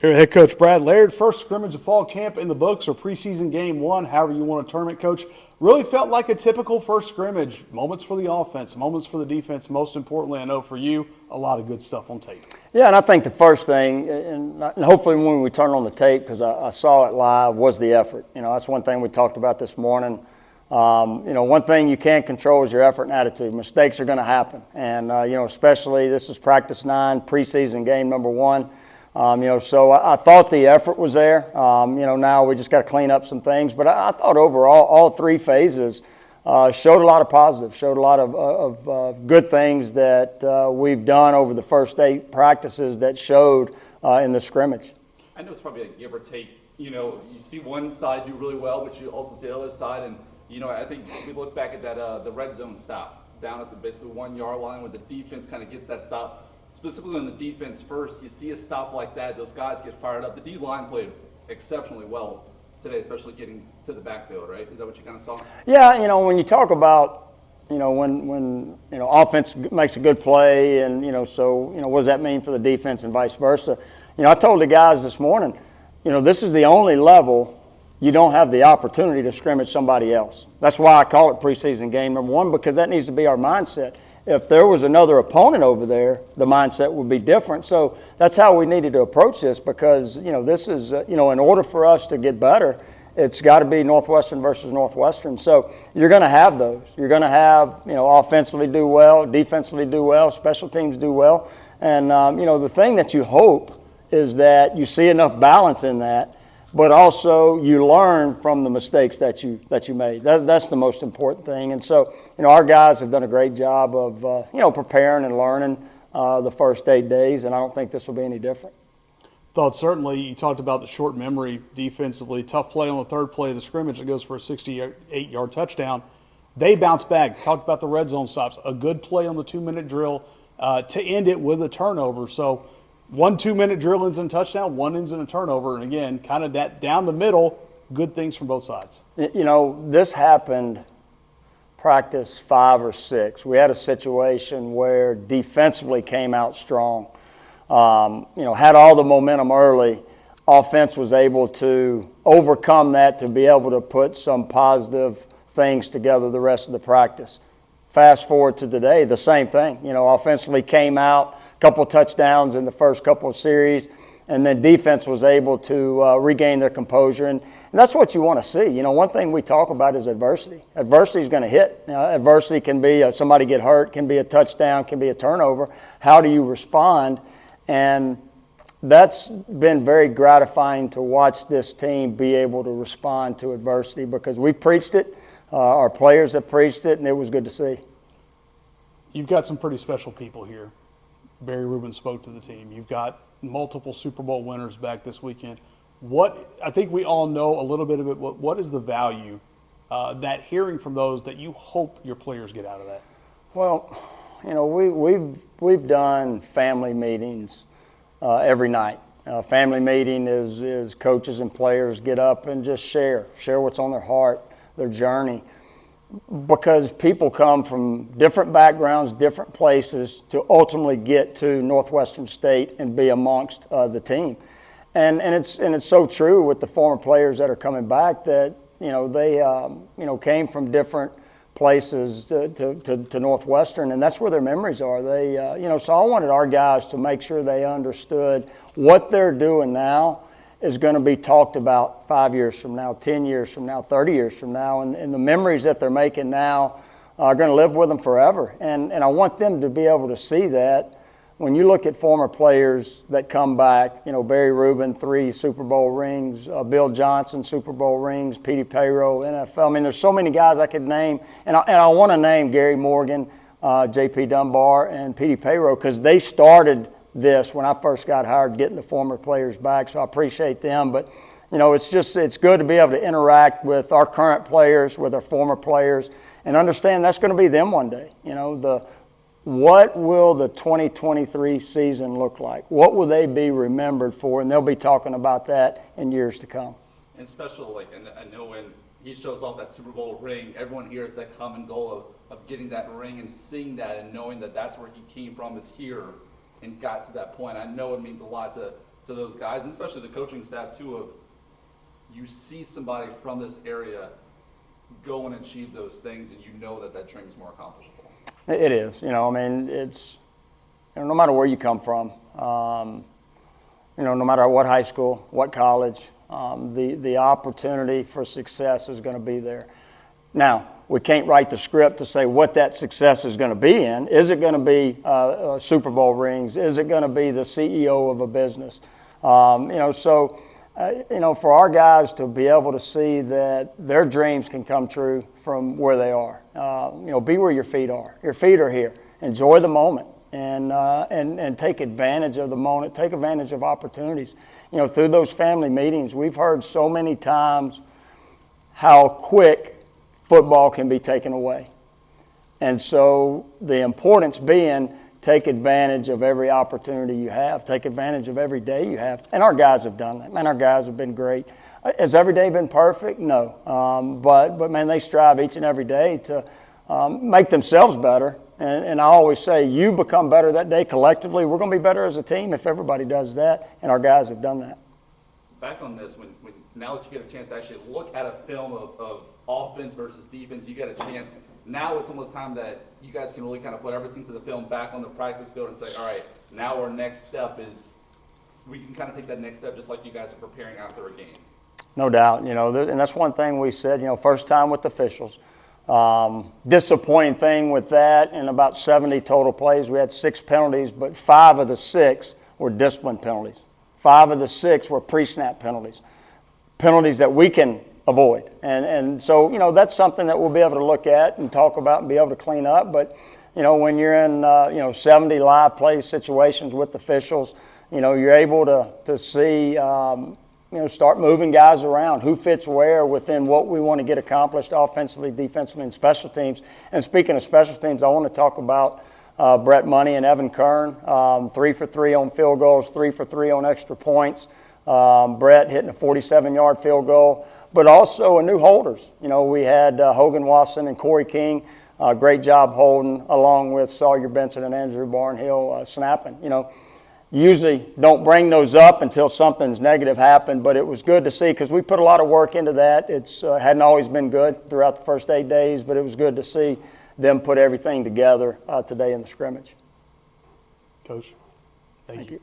Here, head coach Brad Laird, first scrimmage of fall camp in the books, or preseason game one, however you want to term it, coach. Really felt like a typical first scrimmage. Moments for the offense, moments for the defense. Most importantly, I know for you, a lot of good stuff on tape. Yeah, and I think the first thing, and hopefully when we turn on the tape, because I saw it live, was the effort. That's one thing we talked about this morning. One thing you can't control is your effort and attitude. Mistakes are going to happen. And, especially this is practice 9, preseason game number 1. So I thought the effort was there. Now we just got to clean up some things. But I thought overall, all 3 phases showed a lot of positives, showed a lot of good things that we've done over the first 8 practices that showed in the scrimmage. I know it's probably a give or take. You see one side do really well, but you also see the other side. And, I think we look back at that the red zone stop down at the basically 1 yard line where the defense kind of gets that stop. Specifically on the defense first, you see a stop like that, those guys get fired up. The D-line played exceptionally well today, especially getting to the backfield, right? Is that what you kind of saw? Yeah, when you talk about, when offense makes a good play and, what does that mean for the defense and vice versa? I told the guys this morning, this is the only level you don't have the opportunity to scrimmage somebody else. That's why I call it preseason game number 1, because that needs to be our mindset. If there was another opponent over there, the mindset would be different. So that's how we needed to approach this, because, this is, in order for us to get better, it's got to be Northwestern versus Northwestern. So you're going to have those. You're going to have, offensively do well, defensively do well, special teams do well. And, the thing that you hope is that you see enough balance in that, but also you learn from the mistakes that you made. That's the most important thing. And so, our guys have done a great job of, preparing and learning the first 8 days, and I don't think this will be any different. Thought certainly, you talked about the short memory defensively. Tough play on the third play of the scrimmage that goes for a 68-yard touchdown. They bounced back. Talked about the red zone stops. A good play on the 2-minute drill to end it with a turnover. So, 1 2-minute drill ends in a touchdown, 1 ends in a turnover. And again, kind of that down the middle, good things from both sides. This happened practice 5 or 6. We had a situation where defensively came out strong. Had all the momentum early. Offense was able to overcome that to be able to put some positive things together the rest of the practice. Fast forward to today, the same thing. Offensively came out, a couple touchdowns in the first couple of series, and then defense was able to regain their composure. And that's what you want to see. One thing we talk about is adversity. Adversity is going to hit. Adversity can be somebody get hurt, can be a touchdown, can be a turnover. How do you respond? And that's been very gratifying to watch this team be able to respond to adversity, because we've preached it. Our players have preached it, and it was good to see. You've got some pretty special people here. Barry Rubin spoke to the team. You've got multiple Super Bowl winners back this weekend. I think we all know a little bit of it. What is the value that hearing from those that you hope your players get out of that? Well, we've done family meetings every night. Family meeting is coaches and players get up and just share what's on their heart, their journey, because people come from different backgrounds, different places to ultimately get to Northwestern State and be amongst the team. And it's so true with the former players that are coming back that they came from different places to Northwestern, and that's where their memories are. They so I wanted our guys to make sure they understood what they're doing now is going to be talked about 5 years from now, 10 years from now, 30 years from now, and the memories that they're making now are going to live with them forever. And I want them to be able to see that. When you look at former players that come back, Barry Rubin, 3 Super Bowl rings, Bill Johnson, Super Bowl rings, Petey Payroll, NFL. I mean, there's so many guys I could name. And I want to name Gary Morgan, J.P. Dunbar, and Petey Payroll, because they started this when I first got hired, getting the former players back. So I appreciate them. But, it's good to be able to interact with our current players, with our former players, and understand that's going to be them one day. What will the 2023 season look like? What will they be remembered for? And they'll be talking about that in years to come. And special, and I know when he shows off that Super Bowl ring, everyone here has that common goal of getting that ring and seeing that and knowing that that's where he came from, is here and got to that point. I know it means a lot to to those guys, and especially the coaching staff too, of you see somebody from this area go and achieve those things, and you know that that dream is more accomplishable. It is. I mean, it's, no matter where you come from, no matter what high school, what college, the opportunity for success is going to be there. Now, we can't write the script to say what that success is going to be in. Is it going to be Super Bowl rings? Is it going to be the CEO of a business? For our guys to be able to see that their dreams can come true from where they are. Be where your feet are. Your feet are here. Enjoy the moment and take advantage of the moment. Take advantage of opportunities. Through those family meetings, we've heard so many times how quick football can be taken away. And so the importance being, take advantage of every opportunity you have. Take advantage of every day you have. And our guys have done that. Man, our guys have been great. Has every day been perfect? No. But man, they strive each and every day to make themselves better. And I always say, you become better that day collectively. We're going to be better as a team if everybody does that. And our guys have done that. Back on this, when now that you get a chance to actually look at a film of offense versus defense, you get a chance. Now it's almost time that you guys can really kind of put everything to the film back on the practice field and say, all right, now our next step is we can kind of take that next step just like you guys are preparing after a game. No doubt. And that's one thing we said, first time with officials. Disappointing thing with that, in about 70 total plays, we had 6 penalties, but 5 of the 6 were discipline penalties. 5 of the 6 were pre-snap penalties. Penalties that we can avoid. And so, that's something that we'll be able to look at and talk about and be able to clean up. But, when you're in, 70 live play situations with officials, you're able to see, start moving guys around, who fits where within what we want to get accomplished offensively, defensively, and special teams. And speaking of special teams, I want to talk about Brett Money and Evan Kern, 3 for 3 on field goals, 3 for 3 on extra points. Brett hitting a 47-yard field goal, but also a new holders. We had Hogan Watson and Corey King. Great job holding, along with Sawyer Benson and Andrew Barnhill snapping. Usually don't bring those up until something's negative happened, but it was good to see because we put a lot of work into that. It's hadn't always been good throughout the first 8 days, but it was good to see them put everything together today in the scrimmage. Coach, thank you.